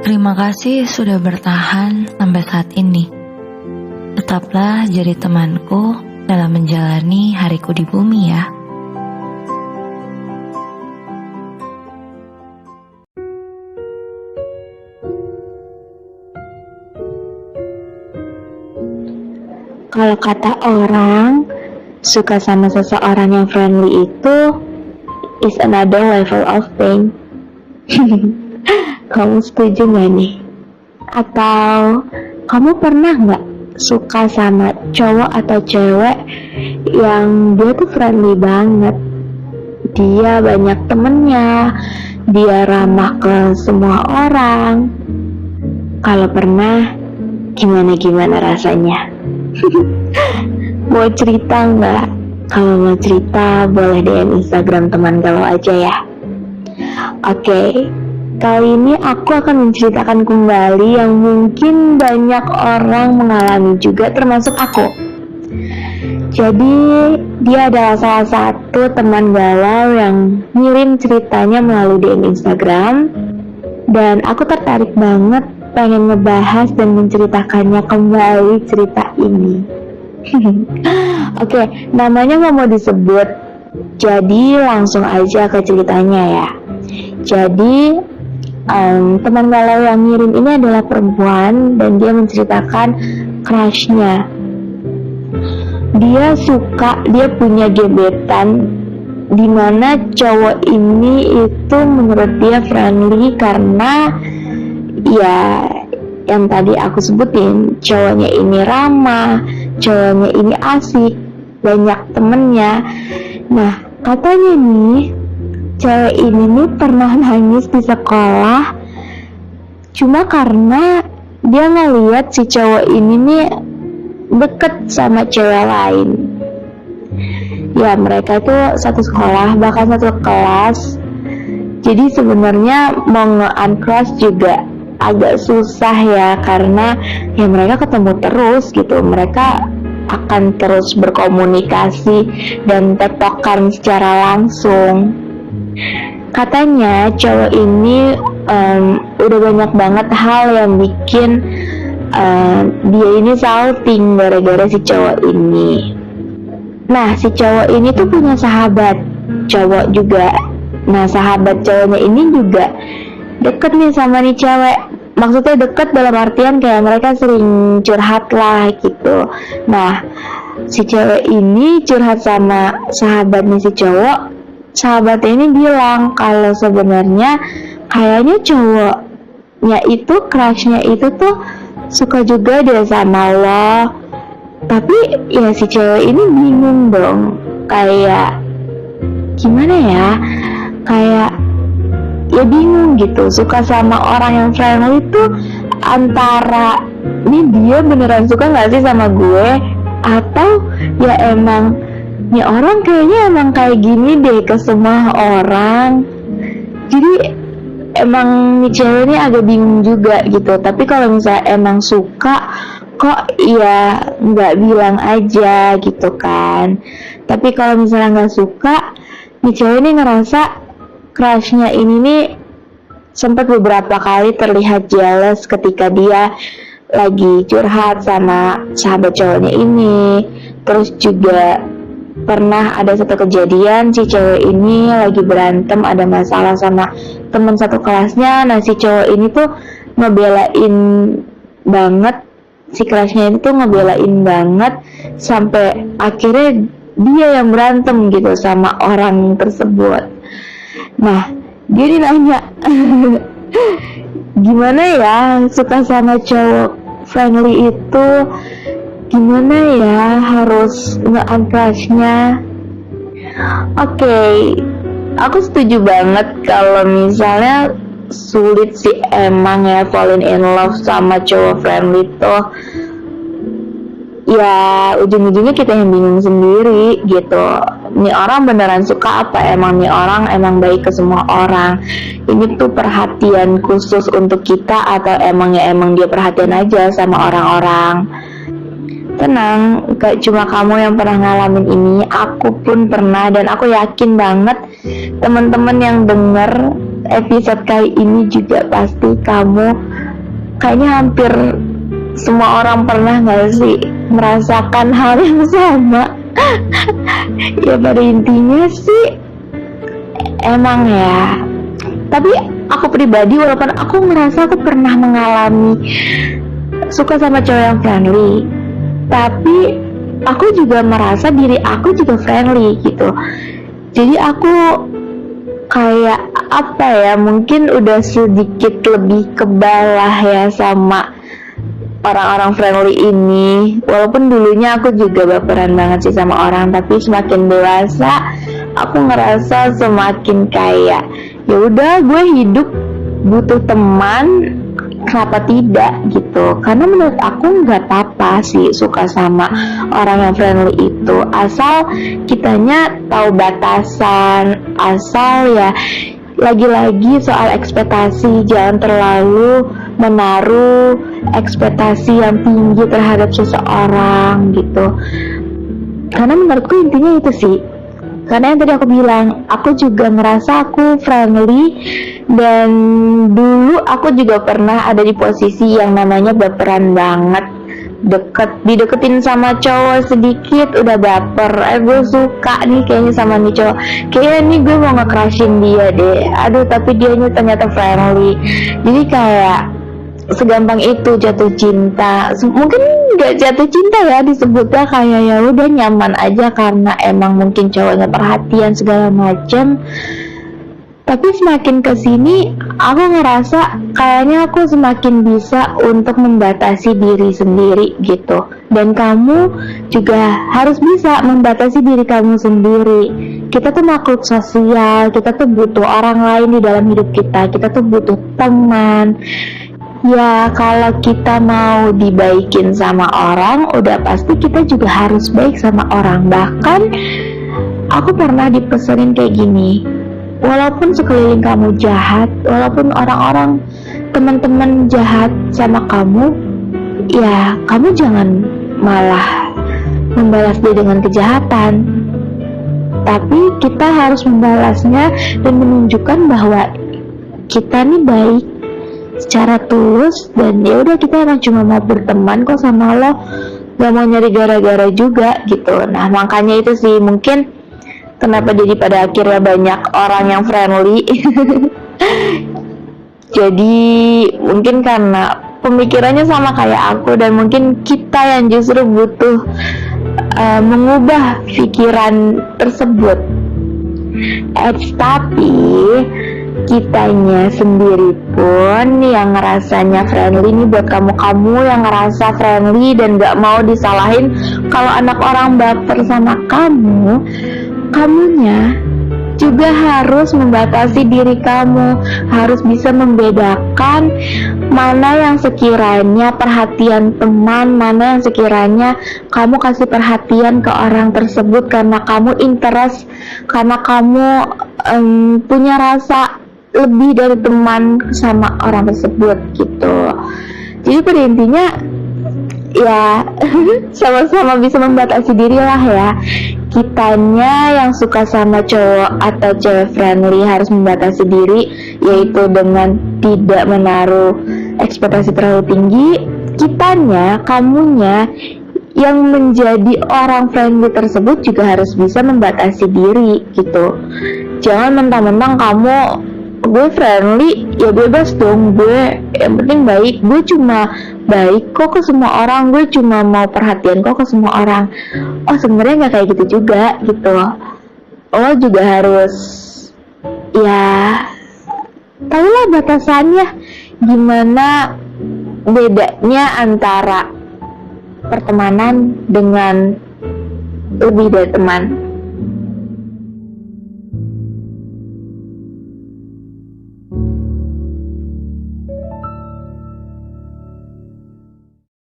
Terima kasih sudah bertahan sampai saat ini. Tetaplah jadi temanku dalam menjalani hariku di bumi ya. Kalau kata orang, suka sama seseorang yang friendly itu is another level of pain. Kamu setuju gak nih? Atau kamu pernah gak suka sama cowok atau cewek yang dia tuh friendly banget? Dia banyak temennya, dia ramah ke semua orang. Kalau pernah, gimana rasanya? Mau cerita nggak? Kalau mau cerita boleh DM Instagram teman galau aja ya. Oke, kali ini aku akan menceritakan kembali yang mungkin banyak orang mengalami juga, termasuk aku. Jadi dia adalah salah satu teman galau yang ngirim ceritanya melalui DM Instagram, dan aku tertarik banget pengen ngebahas dan menceritakannya kembali cerita ini. Oke, namanya nggak mau disebut, jadi langsung aja ke ceritanya ya. Jadi teman galau yang ngirim ini adalah perempuan dan dia menceritakan crushnya. Dia punya gebetan dimana cowok ini itu menurut dia friendly karena ya yang tadi aku sebutin, cowoknya ini ramah, cowoknya ini asik, banyak temennya. Nah, katanya nih cewek ini nih pernah nangis di sekolah cuma karena dia ngeliat si cowok ini nih deket sama cewek lain. Ya, mereka itu satu sekolah, bahkan satu kelas. Jadi sebenarnya mau nge-uncrush juga agak susah ya, karena ya mereka ketemu terus gitu, mereka akan terus berkomunikasi dan tektokan secara langsung. Katanya cowok ini udah banyak banget hal yang bikin dia ini salting gara-gara si cowok ini. Nah, si cowok ini tuh punya sahabat cowok juga. Nah, sahabat cowoknya ini juga deket nih sama nih cewek. Maksudnya deket dalam artian kayak mereka sering curhat lah gitu. Nah, si cewek ini curhat sama sahabatnya si cowok. Sahabatnya ini bilang kalau sebenarnya kayaknya cowoknya itu, crushnya itu tuh suka juga dia sama lo. Tapi ya si cewek ini bingung dong, kayak gimana ya, kayak ya bingung gitu, suka sama orang yang friendly tuh antara ini dia beneran suka gak sih sama gue, atau ya emang nih orang kayaknya emang kayak gini deh ke semua orang. Jadi emang nih cewek ini agak bingung juga gitu. Tapi kalau misalnya emang suka, kok ya nggak bilang aja gitu kan. Tapi kalau misalnya nggak suka, nih cewek ini ngerasa crushnya ini nih sempat beberapa kali terlihat jealous ketika dia lagi curhat sama sahabat cowoknya ini. Terus juga pernah ada satu kejadian si cewek ini lagi berantem, ada masalah sama teman satu kelasnya. Nah, si cowok ini tuh ngebelain banget, si kelasnya itu ngebelain banget sampai akhirnya dia yang berantem gitu sama orang tersebut. Nah, dia nih nanya gimana ya suka sama cowok friendly itu, gimana ya harus nge-uncrushnya. Oke, aku setuju banget kalau misalnya sulit sih emang ya falling in love sama cowok friendly tuh. Ya ujung-ujungnya kita yang bingung sendiri gitu. Nih orang beneran suka apa emang nih orang emang baik ke semua orang? Ini tuh perhatian khusus untuk kita atau emang dia perhatian aja sama orang-orang? Tenang, gak cuma kamu yang pernah ngalamin ini, aku pun pernah, dan aku yakin banget teman-teman yang denger episode kali ini juga pasti kamu kayaknya hampir semua orang pernah gak sih merasakan hal yang sama. Ya pada intinya sih emang ya, tapi aku pribadi walaupun aku ngerasa aku pernah mengalami suka sama cowok yang friendly, tapi aku juga merasa diri aku juga friendly gitu. Jadi aku kayak apa ya, mungkin udah sedikit lebih kebal lah ya sama orang-orang friendly ini. Walaupun dulunya aku juga baperan banget sih sama orang, tapi semakin dewasa aku ngerasa semakin kayak ya udah, gue hidup butuh teman, kenapa tidak gitu. Karena menurut aku nggak apa-apa sih suka sama orang yang friendly itu, asal kitanya tahu batasan, asal ya lagi-lagi soal ekspektasi, jangan terlalu menaruh ekspektasi yang tinggi terhadap seseorang gitu. Karena menurutku intinya itu sih. Karena yang tadi aku bilang, aku juga ngerasa aku friendly, dan dulu aku juga pernah ada di posisi yang namanya baperan banget, dideketin sama cowok sedikit udah baper, gue suka nih kayaknya sama nih cowok, kayaknya nih gue mau nge-crushin dia deh, aduh tapi dianya ternyata friendly. Jadi kayak segampang itu jatuh cinta. Mungkin nggak jatuh cinta ya disebutnya, kayak ya udah nyaman aja karena emang mungkin cowoknya perhatian segala macem. Tapi semakin kesini aku ngerasa kayaknya aku semakin bisa untuk membatasi diri sendiri gitu. Dan kamu juga harus bisa membatasi diri kamu sendiri. Kita tuh makhluk sosial, kita tuh butuh orang lain di dalam hidup kita, kita tuh butuh teman. Ya kalau kita mau dibaikin sama orang, udah pasti kita juga harus baik sama orang. Bahkan aku pernah dipesenin kayak gini, walaupun sekeliling kamu jahat, walaupun orang-orang teman-teman jahat sama kamu, ya kamu jangan malah membalas dia dengan kejahatan, tapi kita harus membalasnya dan menunjukkan bahwa kita nih baik secara tulus, dan ya udah kita emang cuma mau berteman kok sama lo, gak mau nyari gara-gara juga gitu. Nah makanya itu sih mungkin kenapa jadi pada akhirnya banyak orang yang friendly. Jadi mungkin karena pemikirannya sama kayak aku, dan mungkin kita yang justru butuh mengubah pikiran tersebut. Tapi kitanya sendiri pun yang ngerasanya friendly nih, buat kamu-kamu yang ngerasa friendly dan gak mau disalahin kalau anak orang baper sama kamu, kamunya juga harus membatasi diri kamu, harus bisa membedakan mana yang sekiranya perhatian teman, mana yang sekiranya kamu kasih perhatian ke orang tersebut karena kamu interest, karena kamu punya rasa lebih dari teman sama orang tersebut gitu. Jadi pada intinya ya sama-sama bisa membatasi diri lah ya. Kitanya yang suka sama cowok atau cewek friendly harus membatasi diri, yaitu dengan tidak menaruh ekspektasi terlalu tinggi. Kitanya, kamunya yang menjadi orang friendly tersebut juga harus bisa membatasi diri gitu. Jangan mentang-mentang kamu gue friendly ya bebas dong, gue yang penting baik, gue cuma baik kok ke semua orang, gue cuma mau perhatian kok ke semua orang. Oh sebenarnya nggak kayak gitu juga gitu. Lo juga harus ya tahulah batasannya, gimana bedanya antara pertemanan dengan lebih dari teman.